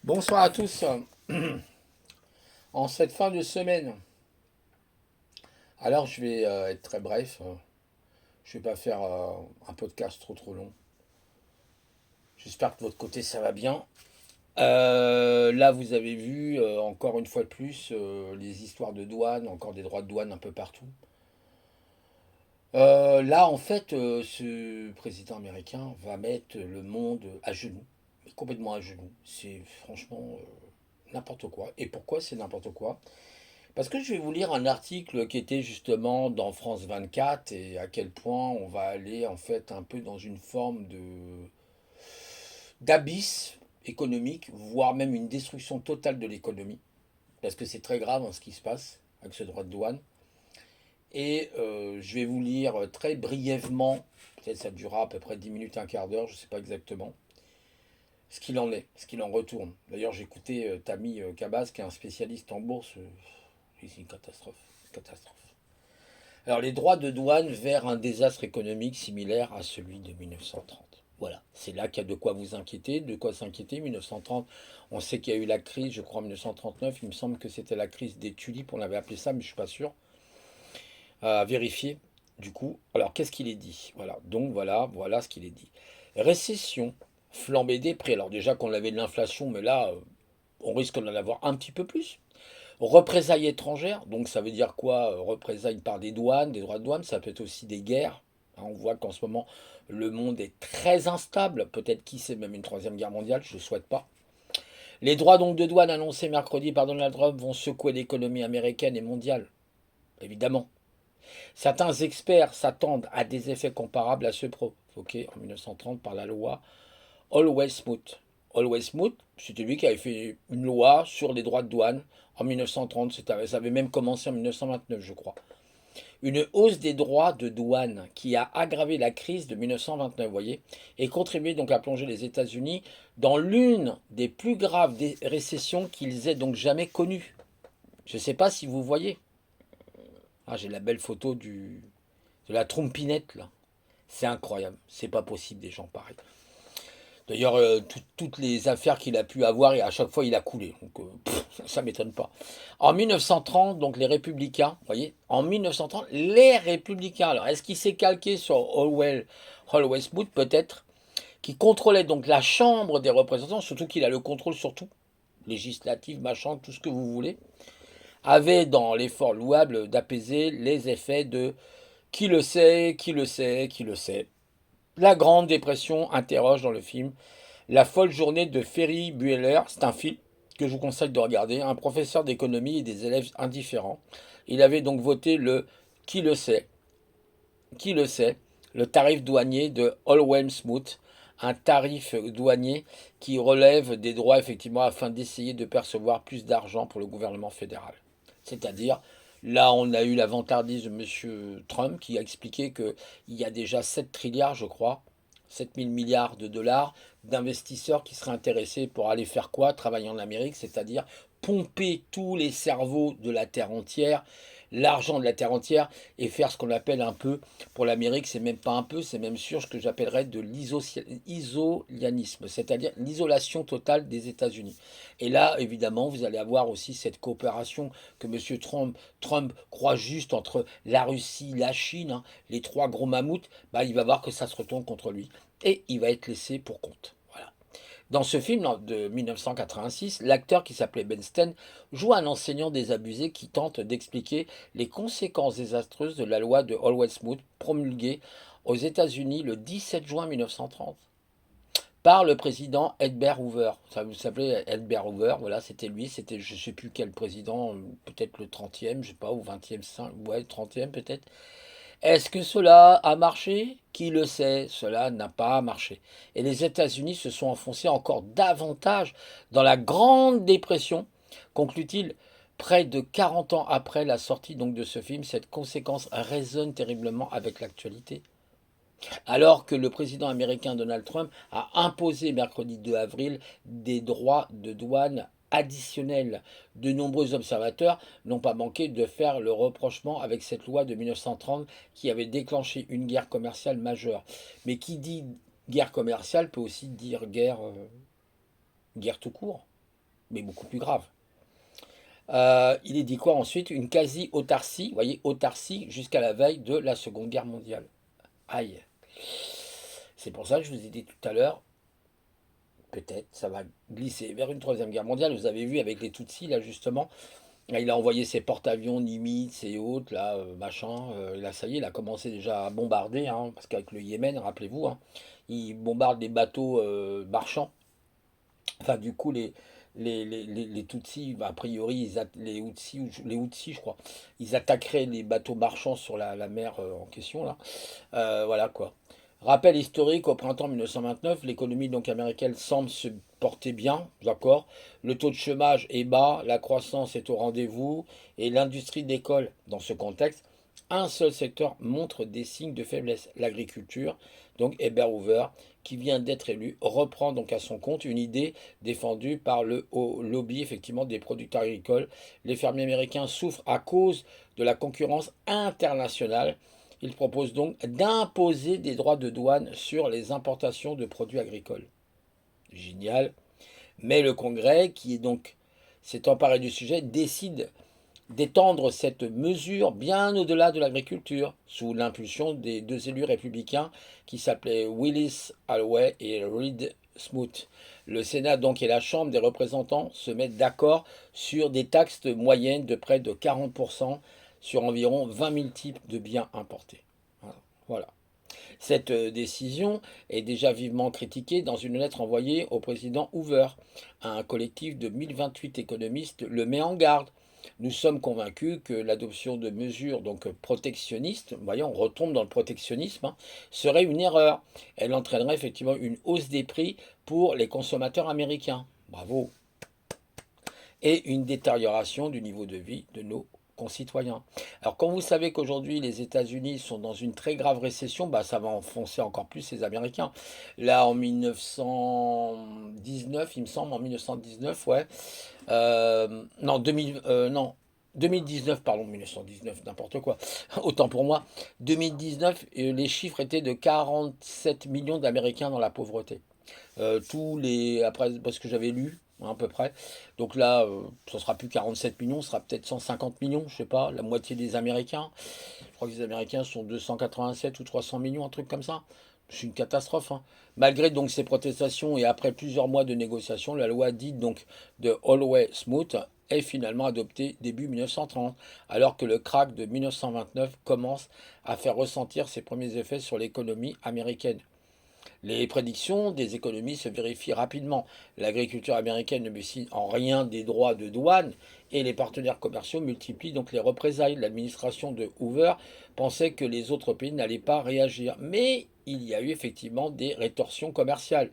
Bonsoir à tous. En cette fin de semaine, alors je vais être très bref. Je vais pas faire un podcast trop long. J'espère que de votre côté ça va bien. Là, vous avez vu encore une fois de plus les histoires de douane, encore des droits de douane un peu partout. Là, en fait, ce président américain va mettre le monde à genoux, mais complètement à genoux. C'est franchement n'importe quoi. Et pourquoi c'est n'importe quoi? Parce que je vais vous lire un article qui était justement dans France 24 et à quel point on va aller en fait un peu dans une forme de d'abysse économique, voire même une destruction totale de l'économie, parce que c'est très grave ce qui se passe avec ce droit de douane. Et je vais vous lire très brièvement, peut-être ça durera à peu près 10 minutes, un quart d'heure, je ne sais pas exactement, ce qu'il en est, ce qu'il en retourne. D'ailleurs, j'ai écouté Tammy Cabas, qui est un spécialiste en bourse. C'est une catastrophe. Catastrophe. Alors, les droits de douane vers un désastre économique similaire à celui de 1930. Voilà, c'est là qu'il y a de quoi vous inquiéter, de quoi s'inquiéter. 1930, on sait qu'il y a eu la crise, je crois en 1939, il me semble que c'était la crise des tulipes, on avait appelé ça, mais je ne suis pas sûr. À vérifier, du coup. Alors, qu'est-ce qu'il est dit? Voilà, donc voilà ce qu'il est dit. Récession, flambée des prix. Alors déjà qu'on avait de l'inflation, mais là, on risque d'en avoir un petit peu plus. Représailles étrangères, donc ça veut dire quoi? Représailles par des douanes, des droits de douane, ça peut être aussi des guerres. Hein, on voit qu'en ce moment, le monde est très instable, peut-être qui sait même une troisième guerre mondiale, je ne le souhaite pas. Les droits donc de douane annoncés mercredi par Donald Trump vont secouer l'économie américaine et mondiale, évidemment. Certains experts s'attendent à des effets comparables à ceux provoqués en 1930 par la loi Always Smooth. Always Smooth, c'était lui qui avait fait une loi sur les droits de douane en 1930. Ça avait même commencé en 1929, je crois. Une hausse des droits de douane qui a aggravé la crise de 1929, vous voyez, et contribué donc à plonger les États-Unis dans l'une des plus graves des récessions qu'ils aient donc jamais connues. Je ne sais pas si vous voyez. Ah, j'ai la belle photo de la trompinette là. C'est incroyable. C'est pas possible des gens pareils. D'ailleurs, toutes les affaires qu'il a pu avoir, et à chaque fois, il a coulé. Donc, ça m'étonne pas. En 1930, donc les républicains, vous voyez, en 1930, les républicains. Alors, est-ce qu'il s'est calqué sur Holloway Smooth? Peut-être. Qui contrôlait donc la Chambre des représentants, surtout qu'il a le contrôle sur tout, législatif, machin, tout ce que vous voulez, avait dans l'effort louable d'apaiser les effets de qui le sait, qui le sait, qui le sait. La Grande Dépression interroge dans le film La folle journée de Ferry Bueller. C'est un film que je vous conseille de regarder. Un professeur d'économie et des élèves indifférents. Il avait donc voté le qui le sait, qui le sait, le tarif douanier de Holwell-Smooth, un tarif douanier qui relève des droits effectivement afin d'essayer de percevoir plus d'argent pour le gouvernement fédéral. C'est-à-dire, là on a eu la vantardise de M. Trump qui a expliqué qu'il y a déjà 7 trilliards, je crois, 7 000 milliards de dollars d'investisseurs qui seraient intéressés pour aller faire quoi? Travailler en Amérique, c'est-à-dire pomper tous les cerveaux de la Terre entière, l'argent de la Terre entière, et faire ce qu'on appelle un peu, pour l'Amérique, c'est même pas un peu, c'est même sûr ce que j'appellerais de l'isolianisme, c'est-à-dire l'isolation totale des États-Unis. Et là, évidemment, vous allez avoir aussi cette coopération que M. Trump croit juste entre la Russie, la Chine, hein, les trois gros mammouths, bah, il va voir que ça se retourne contre lui. Et il va être laissé pour compte. Voilà. Dans ce film de 1986, l'acteur qui s'appelait Ben Sten joue un enseignant désabusé qui tente d'expliquer les conséquences désastreuses de la loi de Always-Smooth promulguée aux États-Unis le 17 juin 1930 par le président Edgar Hoover. Ça vous s'appelait Edgar Hoover, voilà, c'était lui, c'était je ne sais plus quel président, peut-être le 30e, je sais pas, ou 20e, ouais, 30e peut-être. Est-ce que cela a marché? Qui le sait? Cela n'a pas marché. Et les États-Unis se sont enfoncés encore davantage dans la Grande Dépression, conclut-il. Près de 40 ans après la sortie donc de ce film, cette conséquence résonne terriblement avec l'actualité. Alors que le président américain Donald Trump a imposé mercredi 2 avril des droits de douane additionnels. De nombreux observateurs n'ont pas manqué de faire le reprochement avec cette loi de 1930 qui avait déclenché une guerre commerciale majeure. Mais qui dit guerre commerciale peut aussi dire guerre tout court. mais beaucoup plus grave. Il est dit quoi ensuite? Une quasi-autarcie, vous voyez, autarcie jusqu'à la veille de la Seconde Guerre mondiale. Aïe. C'est pour ça que je vous ai dit tout à l'heure, peut-être ça va glisser vers une Troisième Guerre mondiale. Vous avez vu avec les Tutsis, là justement, là, il a envoyé ses porte-avions Nimitz et autres, là, machin. Là, ça y est, il a commencé déjà à bombarder, hein, parce qu'avec le Yémen, rappelez-vous, hein, il bombarde les bateaux marchands. Enfin, du coup, les Tutsis, bah, a priori, les Houthis, je crois, ils attaqueraient les bateaux marchands sur la mer en question, là. Voilà, quoi. Rappel historique, au printemps 1929, l'économie donc américaine semble se porter bien, d'accord. Le taux de chômage est bas, la croissance est au rendez-vous, et l'industrie décolle. Dans ce contexte, un seul secteur montre des signes de faiblesse, l'agriculture. Donc Herbert Hoover, qui vient d'être élu, reprend donc à son compte une idée défendue par le haut lobby effectivement des producteurs agricoles. Les fermiers américains souffrent à cause de la concurrence internationale. Il propose donc d'imposer des droits de douane sur les importations de produits agricoles. Génial. Mais le Congrès, qui est donc s'est emparé du sujet, décide d'étendre cette mesure bien au-delà de l'agriculture, sous l'impulsion des deux élus républicains qui s'appelaient Willis Holloway et Reed Smoot. Le Sénat donc et la Chambre des représentants se mettent d'accord sur des taxes moyennes de près de 40% sur environ 20 000 types de biens importés. Voilà. Cette décision est déjà vivement critiquée dans une lettre envoyée au président Hoover. Un collectif de 1028 économistes le met en garde. Nous sommes convaincus que l'adoption de mesures donc protectionnistes, voyons, on retombe dans le protectionnisme, hein, serait une erreur. Elle entraînerait effectivement une hausse des prix pour les consommateurs américains. Bravo. Et une détérioration du niveau de vie de nos concitoyens. Alors quand vous savez qu'aujourd'hui les États-Unis sont dans une très grave récession, bah, ça va enfoncer encore plus les Américains. Là en 1919, il me semble, en 1919, ouais. Non, 2000, non, 2019, pardon, 1919, n'importe quoi. Autant pour moi. 2019, les chiffres étaient de 47 millions d'Américains dans la pauvreté. Tous les, après, parce que j'avais lu, hein, à peu près. Donc là, ça sera plus 47 millions, ce sera peut-être 150 millions, je sais pas, la moitié des Américains. Je crois que les Américains sont 287 ou 300 millions, un truc comme ça. C'est une catastrophe, hein. Malgré donc ces protestations et après plusieurs mois de négociations, la loi dite donc de Holloway-Smoot est finalement adoptée début 1930, alors que le krach de 1929 commence à faire ressentir ses premiers effets sur l'économie américaine. Les prédictions des économistes se vérifient rapidement. L'agriculture américaine ne bénéficie en rien des droits de douane et les partenaires commerciaux multiplient donc les représailles. L'administration de Hoover pensait que les autres pays n'allaient pas réagir. Mais il y a eu effectivement des rétorsions commerciales.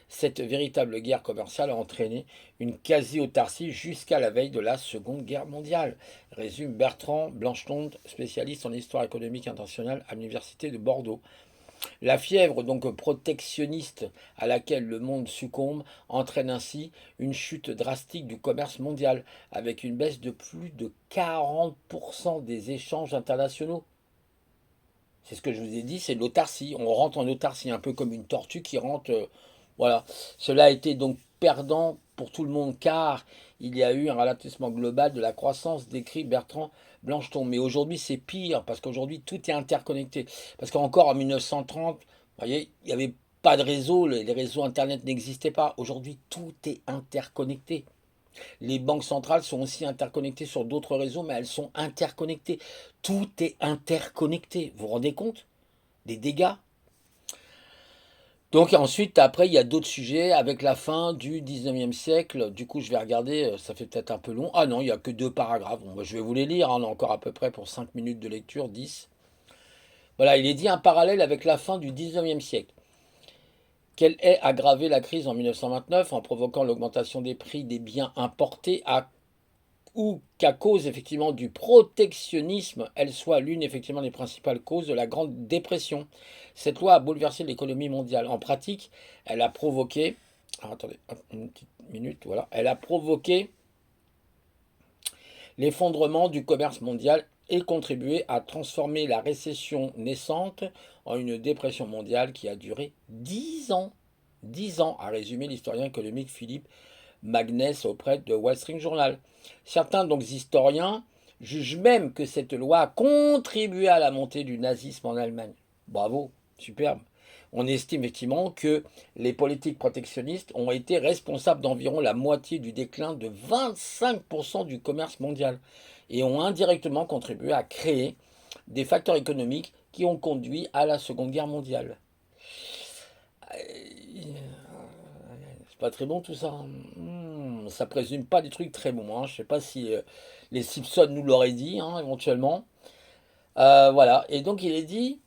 Cette véritable guerre commerciale a entraîné une quasi-autarcie jusqu'à la veille de la Seconde Guerre mondiale, résume Bertrand Blanchetonde, spécialiste en histoire économique internationale à l'Université de Bordeaux. La fièvre donc protectionniste à laquelle le monde succombe entraîne ainsi une chute drastique du commerce mondial, avec une baisse de plus de 40% des échanges internationaux. C'est ce que je vous ai dit, c'est l'autarcie. On rentre en autarcie, un peu comme une tortue qui rentre. Voilà. Cela a été donc perdant pour tout le monde car il y a eu un ralentissement global de la croissance, décrit Bertrand Blancheton. Mais aujourd'hui, c'est pire parce qu'aujourd'hui, tout est interconnecté. Parce qu'encore en 1930, vous voyez, il n'y avait pas de réseau, les réseaux Internet n'existaient pas. Aujourd'hui, tout est interconnecté. Les banques centrales sont aussi interconnectées sur d'autres réseaux, mais elles sont interconnectées. Tout est interconnecté. Vous vous rendez compte des dégâts? Donc ensuite, après, il y a d'autres sujets avec la fin du 19e siècle. Du coup, je vais regarder, ça fait peut-être un peu long. Ah non, il n'y a que deux paragraphes. Bon, je vais vous les lire, hein, on a encore à peu près pour 5 minutes de lecture, 10. Voilà, il est dit un parallèle avec la fin du 19e siècle. Qu'elle ait aggravé la crise en 1929 en provoquant l'augmentation des prix des biens importés ou qu'à cause effectivement du protectionnisme, elle soit l'une effectivement des principales causes de la Grande Dépression. Cette loi a bouleversé l'économie mondiale. En pratique, elle a provoqué, attendez, une petite minute, voilà, elle a provoqué l'effondrement du commerce mondial et contribué à transformer la récession naissante en une dépression mondiale qui a duré 10 ans. 10 ans, a résumé l'historien économique Philippe Magnès auprès de Wall Street Journal. Certains donc historiens jugent même que cette loi a contribué à la montée du nazisme en Allemagne. Bravo, superbe. On estime effectivement que les politiques protectionnistes ont été responsables d'environ la moitié du déclin de 25% du commerce mondial et ont indirectement contribué à créer des facteurs économiques qui ont conduit à la Seconde Guerre mondiale. C'est pas très bon tout ça. Ça présume pas des trucs très bons. Je sais pas si les Simpsons nous l'auraient dit, éventuellement. Voilà. Et donc il est dit,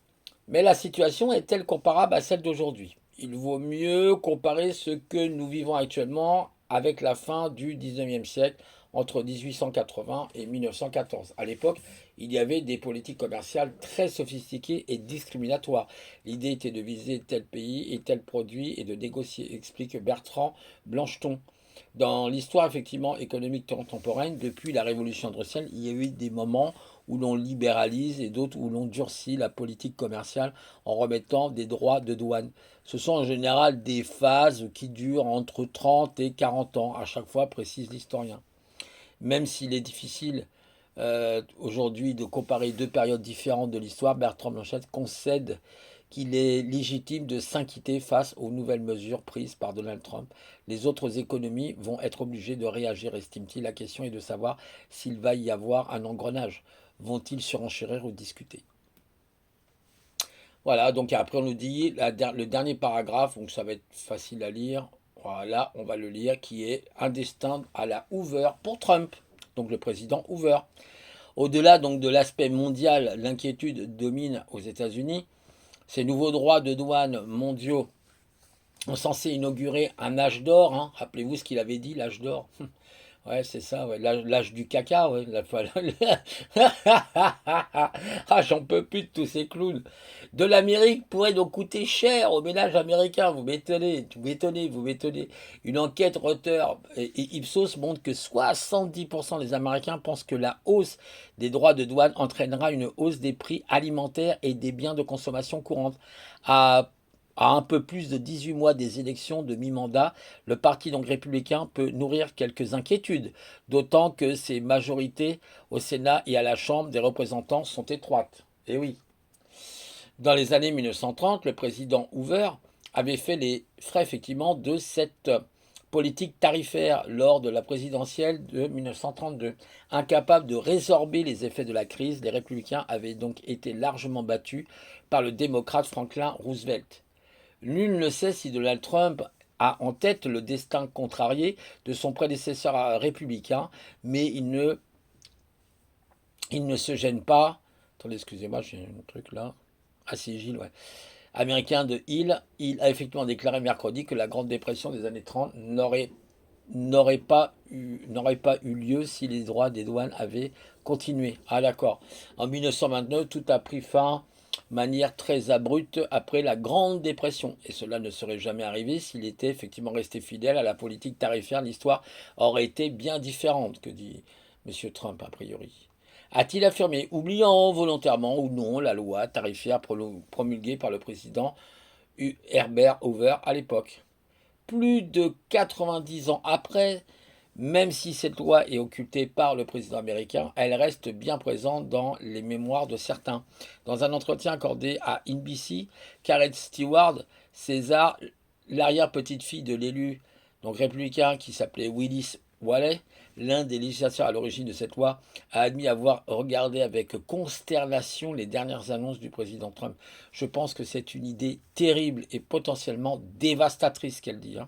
mais la situation est-elle comparable à celle d'aujourd'hui? Il vaut mieux comparer ce que nous vivons actuellement avec la fin du 19e siècle, entre 1880 et 1914. À l'époque, il y avait des politiques commerciales très sophistiquées et discriminatoires. L'idée était de viser tel pays et tel produit et de négocier, explique Bertrand Blancheton. Dans l'histoire effectivement économique contemporaine, depuis la Révolution industrielle, il y a eu des moments où l'on libéralise et d'autres où l'on durcit la politique commerciale en remettant des droits de douane. Ce sont en général des phases qui durent entre 30 et 40 ans, à chaque fois, précise l'historien. Même s'il est difficile aujourd'hui de comparer deux périodes différentes de l'histoire, Bertrand Blanchette concède qu'il est légitime de s'inquiéter face aux nouvelles mesures prises par Donald Trump. Les autres économies vont être obligées de réagir, estime-t-il. La question est de savoir s'il va y avoir un engrenage. Vont-ils surenchérir ou discuter? Voilà, donc après on nous dit le dernier paragraphe, donc ça va être facile à lire. Voilà, on va le lire, qui est un destin à la Hoover pour Trump, donc le président Hoover. Au-delà donc de l'aspect mondial, l'inquiétude domine aux États-Unis. Ces nouveaux droits de douane mondiaux ont censé inaugurer un âge d'or. Rappelez-vous ce qu'il avait dit, l'âge d'or. Ouais, c'est ça, ouais. L'âge du caca, ouais. Ah, j'en peux plus de tous ces clowns. De l'Amérique pourrait donc coûter cher au ménage américain. Vous m'étonnez, vous m'étonnez, vous m'étonnez. Une enquête Reuters et Ipsos montre que 70% des Américains pensent que la hausse des droits de douane entraînera une hausse des prix alimentaires et des biens de consommation courante. À un peu plus de 18 mois des élections de mi-mandat, le parti donc républicain peut nourrir quelques inquiétudes, d'autant que ses majorités au Sénat et à la Chambre des représentants sont étroites. Et oui, dans les années 1930, le président Hoover avait fait les frais effectivement de cette politique tarifaire lors de la présidentielle de 1932. Incapable de résorber les effets de la crise, les républicains avaient donc été largement battus par le démocrate Franklin Roosevelt. Nul ne sait si Donald Trump a en tête le destin contrarié de son prédécesseur républicain, mais il ne se gêne pas. Attendez, excusez-moi, j'ai un truc là. Ah, c'est Gilles, ouais. Américain de Hill, il a effectivement déclaré mercredi que la Grande Dépression des années 30 n'aurait pas eu lieu si les droits des douanes avaient continué. Ah d'accord. En 1929, tout a pris fin de manière très abrupte après la Grande Dépression. Et cela ne serait jamais arrivé s'il était effectivement resté fidèle à la politique tarifaire. L'histoire aurait été bien différente, que dit M. Trump a priori. A-t-il affirmé, oubliant volontairement ou non la loi tarifaire promulguée par le président Herbert Hoover à l'époque. Plus de 90 ans après, même si cette loi est occultée par le président américain, elle reste bien présente dans les mémoires de certains. Dans un entretien accordé à NBC, Karen Stewart, César, l'arrière-petite-fille de l'élu donc républicain qui s'appelait Willis Wallet, l'un des législateurs à l'origine de cette loi, a admis avoir regardé avec consternation les dernières annonces du président Trump. Je pense que c'est une idée terrible et potentiellement dévastatrice qu'elle dit.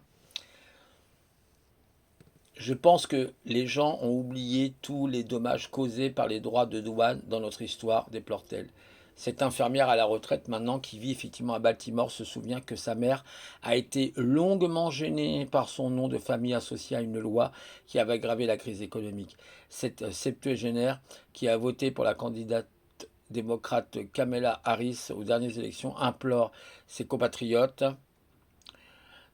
Je pense que les gens ont oublié tous les dommages causés par les droits de douane dans notre histoire, déplore-t-elle. Cette infirmière à la retraite maintenant qui vit effectivement à Baltimore se souvient que sa mère a été longuement gênée par son nom de famille associé à une loi qui avait aggravé la crise économique. Cette septuagénaire qui a voté pour la candidate démocrate Kamala Harris aux dernières élections implore ses compatriotes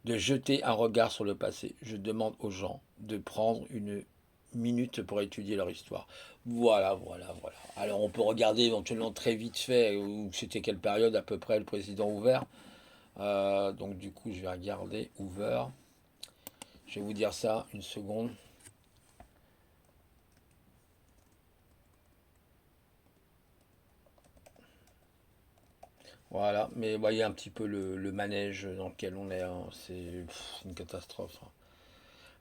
de jeter un regard sur le passé. Je demande aux gens de prendre une minute pour étudier leur histoire. Voilà. Alors on peut regarder éventuellement très vite fait où c'était quelle période à peu près le président Hoover. Donc du coup je vais regarder Hoover. Je vais vous dire ça, une seconde. Voilà, mais vous voyez un petit peu le manège dans lequel on est, hein. C'est une catastrophe, hein.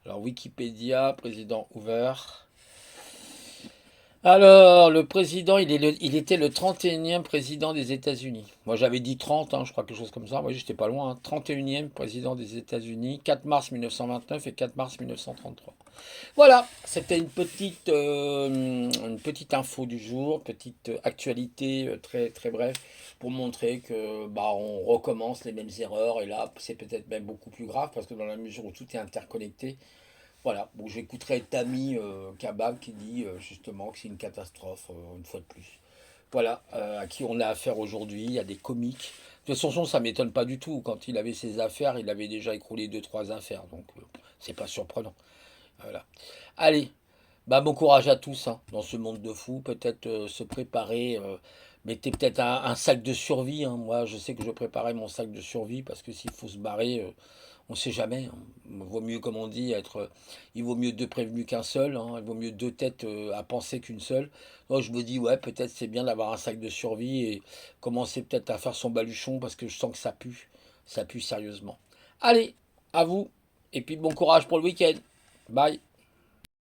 Alors Wikipédia, président Hoover. Alors, le président, il était le 31e président des États-Unis. Moi, j'avais dit 30, hein, je crois, quelque chose comme ça. Moi, j'étais pas loin, hein. 31e président des États-Unis, 4 mars 1929 et 4 mars 1933. Voilà, c'était une petite info du jour, petite actualité très, très brève, pour montrer que bah, on recommence les mêmes erreurs. Et là, c'est peut-être même beaucoup plus grave, parce que dans la mesure où tout est interconnecté, voilà, bon, j'écouterai Tammy Kabab qui dit justement que c'est une catastrophe, une fois de plus. Voilà, à qui on a affaire aujourd'hui, il y a des comiques. De toute façon, ça m'étonne pas du tout. Quand il avait ses affaires, il avait déjà écroulé deux trois affaires, donc c'est pas surprenant. Voilà. Allez, bah bon courage à tous hein, dans ce monde de fous. Peut-être se préparer, mettez peut-être un sac de survie, hein. Moi, je sais que je préparais mon sac de survie parce que s'il faut se barrer, on ne sait jamais, hein. Il vaut mieux, comme on dit, il vaut mieux deux prévenus qu'un seul, hein. Il vaut mieux deux têtes à penser qu'une seule. Moi, je me dis, ouais, peut-être c'est bien d'avoir un sac de survie et commencer peut-être à faire son baluchon parce que je sens que ça pue sérieusement. Allez, à vous, et puis bon courage pour le week-end. Bye.